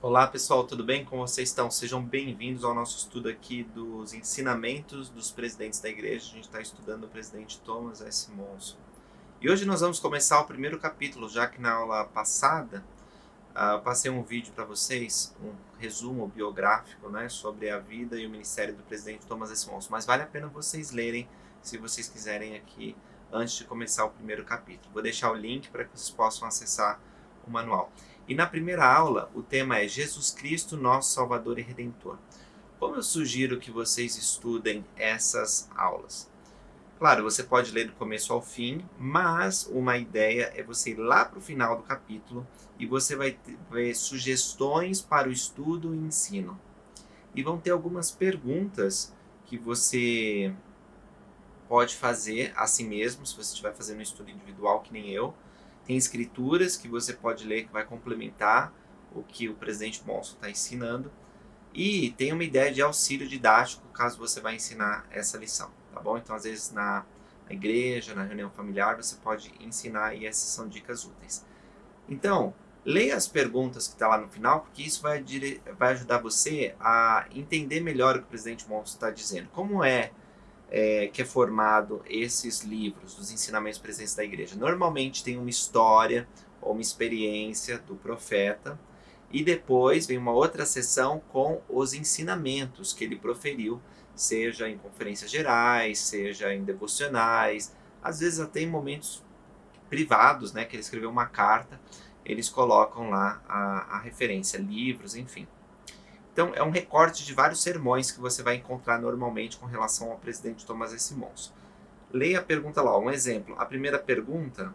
Olá pessoal, tudo bem? Como vocês estão? Sejam bem-vindos ao nosso estudo aqui dos ensinamentos dos presidentes da igreja. A gente está estudando o presidente Thomas S. Monson. E hoje nós vamos começar o primeiro capítulo, já que na aula passada eu passei um vídeo para vocês, um resumo biográfico, né, sobre a vida e o ministério do presidente Thomas S. Monson. Mas vale a pena vocês lerem, se vocês quiserem aqui, antes de começar o primeiro capítulo. Vou deixar o link para que vocês possam acessar o manual. E na primeira aula, o tema é Jesus Cristo, nosso Salvador e Redentor. Como eu sugiro que vocês estudem essas aulas? Claro, você pode ler do começo ao fim, mas uma ideia é você ir lá para o final do capítulo e você vai ver sugestões para o estudo e ensino. E vão ter algumas perguntas que você pode fazer a si mesmo, se você estiver fazendo um estudo individual, que nem eu. Tem escrituras que você pode ler que vai complementar o que o presidente Monson está ensinando. E tem uma ideia de auxílio didático caso você vai ensinar essa lição, tá bom? Então, às vezes, na igreja, na reunião familiar, você pode ensinar e essas são dicas úteis. Então, leia as perguntas que está lá no final, porque isso vai ajudar você a entender melhor o que o presidente Monson está dizendo. Como que é formado esses livros dos ensinamentos presentes da igreja? Normalmente tem uma história ou uma experiência do profeta e depois vem uma outra sessão com os ensinamentos que ele proferiu, seja em conferências gerais, seja em devocionais, às vezes até em momentos privados, né, que ele escreveu uma carta, eles colocam lá a referência, livros, enfim. Então, é um recorte de vários sermões que você vai encontrar normalmente com relação ao presidente Thomas S. Monson. Leia a pergunta lá, um exemplo. A primeira pergunta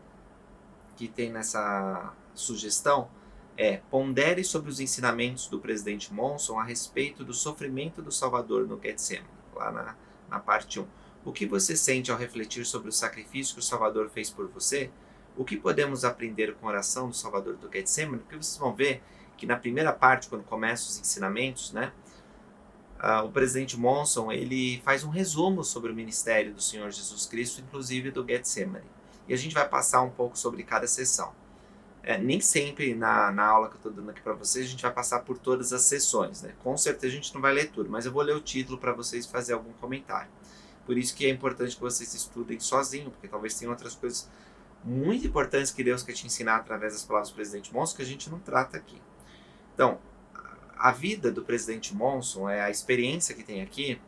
que tem nessa sugestão é: pondere sobre os ensinamentos do presidente Monson a respeito do sofrimento do Salvador no Getsemane, lá na parte 1. O que você sente ao refletir sobre o sacrifício que o Salvador fez por você? O que podemos aprender com a oração do Salvador do Getsemane? Porque vocês vão ver que na primeira parte, quando começam os ensinamentos, né, o presidente Monson ele faz um resumo sobre o ministério do Senhor Jesus Cristo, inclusive do Getsemane. E a gente vai passar um pouco sobre cada sessão. Nem sempre na aula que eu estou dando aqui para vocês a gente vai passar por todas as sessões, né? Com certeza a gente não vai ler tudo, mas eu vou ler o título para vocês fazer algum comentário. Por isso que é importante que vocês estudem sozinho, porque talvez tenham outras coisas muito importantes que Deus quer te ensinar através das palavras do presidente Monson que a gente não trata aqui. Então, a vida do presidente Monson, a experiência que tem aqui,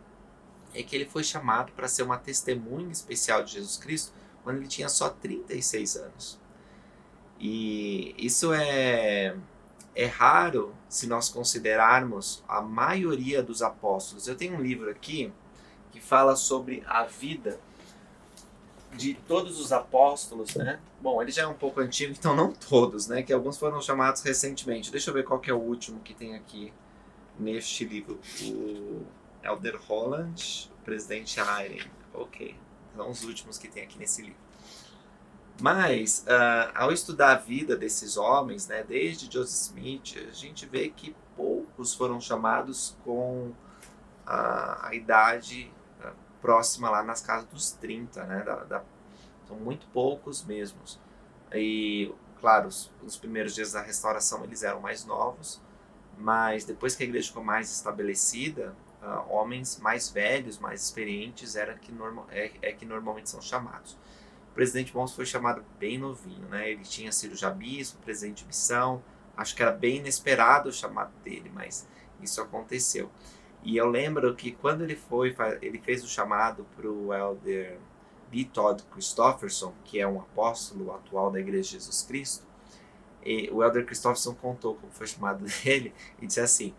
é que ele foi chamado para ser uma testemunha especial de Jesus Cristo quando ele tinha só 36 anos. E isso é raro se nós considerarmos a maioria dos apóstolos. Eu tenho um livro aqui que fala sobre a vida de todos os apóstolos, né? Bom, ele já é um pouco antigo, então não todos, né? Que alguns foram chamados recentemente. Deixa eu ver qual que é o último que tem aqui neste livro. O Elder Holland, o presidente Eyring. Ok, são os últimos que tem aqui nesse livro. Mas, ao estudar a vida desses homens, né, desde Joseph Smith, a gente vê que poucos foram chamados com a idade próxima lá nas casas dos 30, né? São muito poucos mesmos. E, claro, os primeiros dias da restauração eles eram mais novos, mas depois que a igreja ficou mais estabelecida, homens mais velhos, mais experientes, que normalmente são chamados. O presidente Monson foi chamado bem novinho, né? Ele tinha sido já bispo, presidente de missão, acho que era bem inesperado o chamado dele, mas isso aconteceu. E eu lembro que quando ele fez o chamado para o Elder B. Todd Christofferson, que é um apóstolo atual da Igreja de Jesus Cristo, e o Elder Christofferson contou como foi chamado dele e disse assim: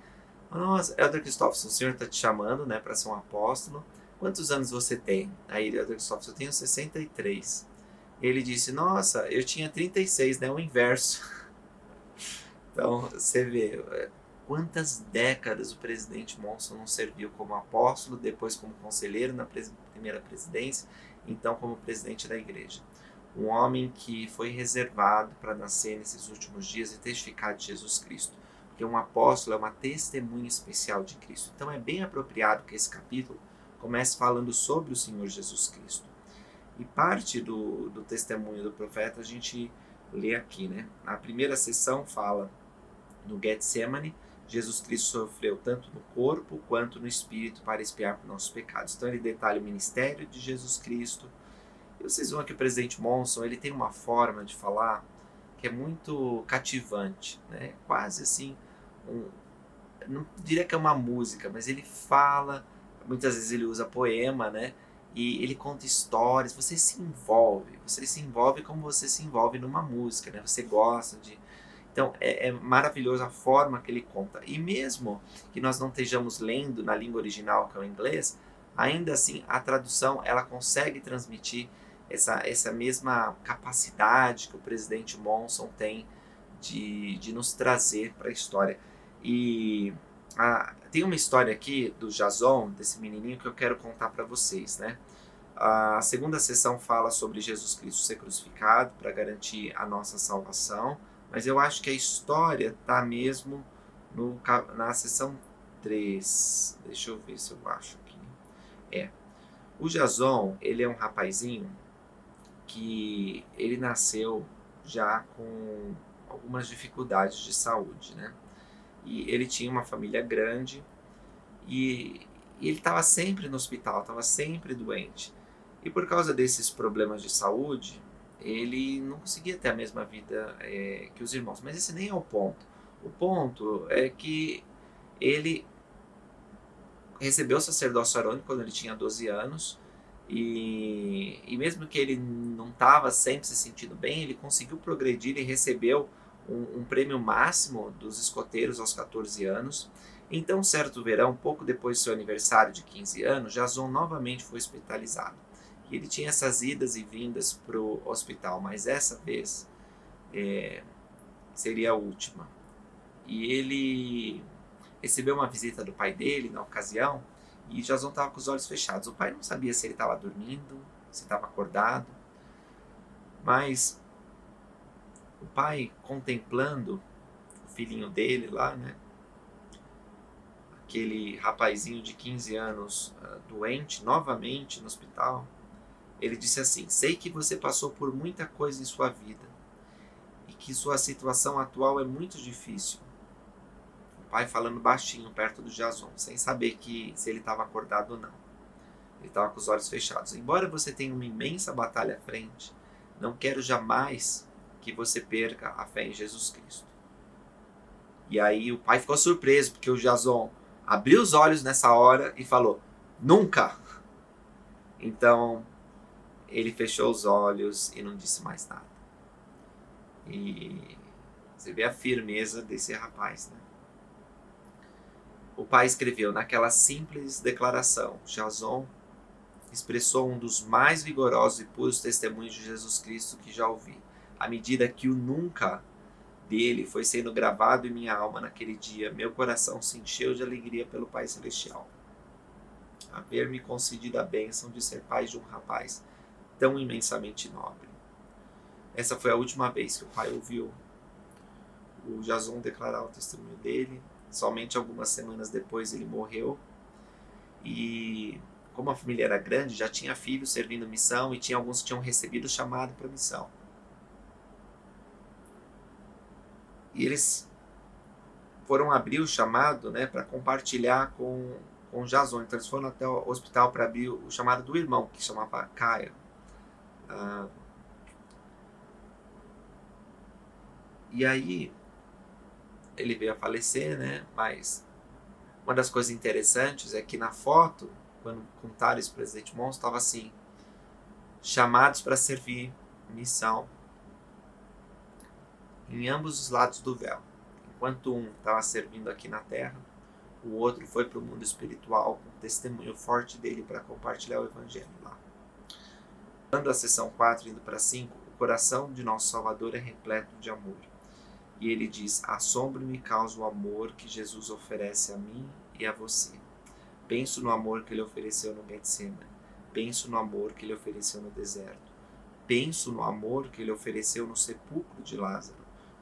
nossa, Elder Christofferson, o senhor está te chamando, né, para ser um apóstolo. Quantos anos você tem? Aí Elder Christofferson: eu tenho 63. Ele disse: nossa, eu tinha 36, né, o inverso. Então, você vê quantas décadas o presidente Monson não serviu como apóstolo, depois como conselheiro na primeira presidência, então como presidente da igreja. Um homem que foi reservado para nascer nesses últimos dias e testificar de Jesus Cristo. Porque um apóstolo é uma testemunha especial de Cristo. Então é bem apropriado que esse capítulo comece falando sobre o Senhor Jesus Cristo. E parte do testemunho do profeta a gente lê aqui, né? A primeira sessão fala no Getsemane, Jesus Cristo sofreu tanto no corpo quanto no espírito para expiar por nossos pecados. Então ele detalha o ministério de Jesus Cristo. E vocês vão que o presidente Monson, ele tem uma forma de falar que é muito cativante, né? Quase assim, não diria que é uma música, mas ele fala, muitas vezes ele usa poema, né? E ele conta histórias, você se envolve como você se envolve numa música, né? Você gosta de... Então é maravilhoso a forma que ele conta. E mesmo que nós não estejamos lendo na língua original, que é o inglês, ainda assim a tradução ela consegue transmitir essa mesma capacidade que o presidente Monson tem de nos trazer para a história. E tem uma história aqui do Jason, desse menininho, que eu quero contar para vocês, né? A segunda sessão fala sobre Jesus Cristo ser crucificado para garantir a nossa salvação, mas eu acho que a história está mesmo na sessão 3. Deixa eu ver se eu acho aqui. O Jason, ele é um rapazinho que ele nasceu já com algumas dificuldades de saúde, né? E ele tinha uma família grande e ele estava sempre no hospital, estava sempre doente. E por causa desses problemas de saúde, ele não conseguia ter a mesma vida que os irmãos. Mas esse nem é o ponto. O ponto é que ele recebeu o sacerdócio arônico quando ele tinha 12 anos. E mesmo que ele não estava sempre se sentindo bem, ele conseguiu progredir e recebeu um prêmio máximo dos escoteiros aos 14 anos. Então, certo verão, pouco depois do seu aniversário de 15 anos, Jason novamente foi hospitalizado. E ele tinha essas idas e vindas para o hospital, mas essa vez seria a última. E ele recebeu uma visita do pai dele na ocasião, e Jason estava com os olhos fechados. O pai não sabia se ele estava dormindo, se estava acordado, mas o pai, contemplando o filhinho dele lá, né, aquele rapazinho de 15 anos doente, novamente no hospital, ele disse assim: sei que você passou por muita coisa em sua vida e que sua situação atual é muito difícil. O pai falando baixinho perto do Jason, sem saber se ele estava acordado ou não. Ele estava com os olhos fechados. Embora você tenha uma imensa batalha à frente, não quero jamais que você perca a fé em Jesus Cristo. E aí o pai ficou surpreso, porque o Jason abriu os olhos nessa hora e falou: nunca! Então ele fechou os olhos e não disse mais nada. E você vê a firmeza desse rapaz, né? O pai escreveu: naquela simples declaração, Jason expressou um dos mais vigorosos e puros testemunhos de Jesus Cristo que já ouvi. À medida que o nunca dele foi sendo gravado em minha alma naquele dia, meu coração se encheu de alegria pelo Pai Celestial. Haver-me concedido a bênção de ser pai de um rapaz tão imensamente nobre. Essa foi a última vez que o pai ouviu o Jason declarar o testemunho dele. Somente algumas semanas depois ele morreu. E como a família era grande, já tinha filhos servindo missão e tinha alguns que tinham recebido o chamado para missão. E eles foram abrir o chamado, né, para compartilhar com Jason. Então eles foram até o hospital para abrir o chamado do irmão, que chamava Caio. E aí ele veio a falecer, né? Mas uma das coisas interessantes é que na foto, quando contaram isso para o presidente Monson, estava assim: chamados para servir missão em ambos os lados do véu. Enquanto um estava servindo aqui na terra, o outro foi para o mundo espiritual com o testemunho forte dele para compartilhar o evangelho lá. Quando a sessão 4 indo para 5, o coração de nosso Salvador é repleto de amor. E ele diz: assombro me causa o amor que Jesus oferece a mim e a você. Penso no amor que ele ofereceu no Getsemane. Penso no amor que ele ofereceu no deserto. Penso no amor que ele ofereceu no sepulcro de Lázaro.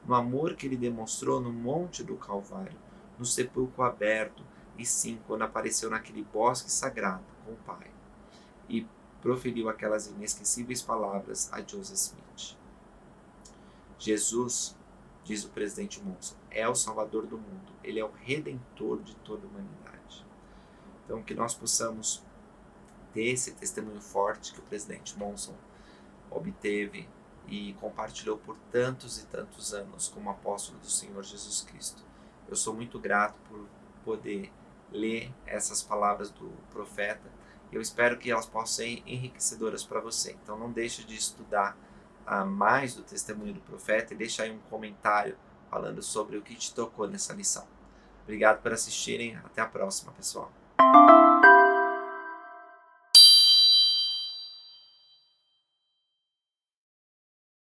No amor que ele demonstrou no monte do Calvário, no sepulcro aberto, e sim, quando apareceu naquele bosque sagrado com o Pai. E proferiu aquelas inesquecíveis palavras a Joseph Smith. Jesus diz o presidente Monson, é o Salvador do mundo, ele é o Redentor de toda a humanidade. Então que nós possamos ter esse testemunho forte que o presidente Monson obteve e compartilhou por tantos e tantos anos como apóstolo do Senhor Jesus Cristo. Eu sou muito grato por poder ler essas palavras do profeta e eu espero que elas possam ser enriquecedoras para você. Então não deixe de estudar mais do testemunho do profeta e deixa aí um comentário falando sobre o que te tocou nessa lição. Obrigado por assistirem, até a próxima, pessoal.